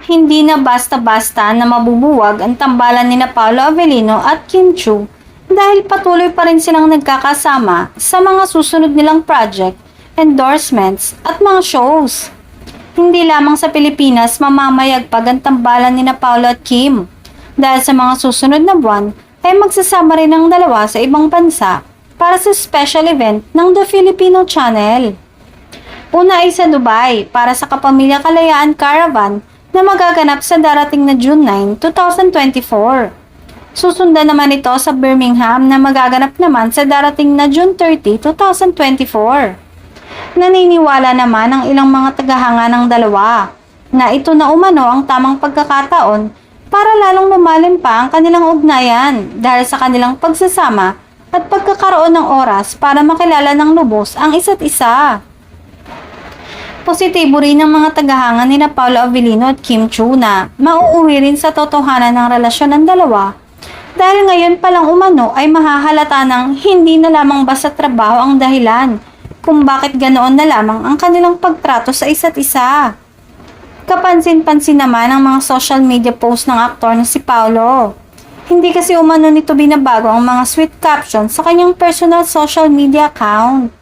Hindi na basta-basta na mabubuwag ang tambalan ni Paolo Avellino at Kim Chiu dahil patuloy pa rin silang nagkakasama sa mga susunod nilang project, endorsements at mga shows. Hindi lamang sa Pilipinas mamamayagpag ang tambalan ni Paolo at Kim dahil sa mga susunod na buwan ay magsasama rin ang dalawa sa ibang bansa para sa special event ng The Filipino Channel. Una ay sa Dubai para sa Kapamilya Kalayaan Caravan na magaganap sa darating na June 9, 2024. Susundan naman ito sa Birmingham na magaganap naman sa darating na June 30, 2024. Naniniwala naman ang ilang mga tagahanga ng dalawa na ito na umano ang tamang pagkakataon para lalong lumalim pa ang kanilang ugnayan dahil sa kanilang pagsasama at pagkakaroon ng oras para makilala ng lubos ang isa't isa. Positibo rin ang mga tagahanga ni Paolo Avellino at Kim Chiu na mauuwi rin sa totohanan ng relasyon ng dalawa dahil ngayon palang umano ay mahahalata ng hindi na lamang basta trabaho ang dahilan kung bakit ganoon na lamang ang kanilang pagtrato sa isa't isa. Kapansin-pansin naman ang mga social media post ng aktor na si Paolo. Hindi kasi umano nito binabago ang mga sweet captions sa kanyang personal social media account.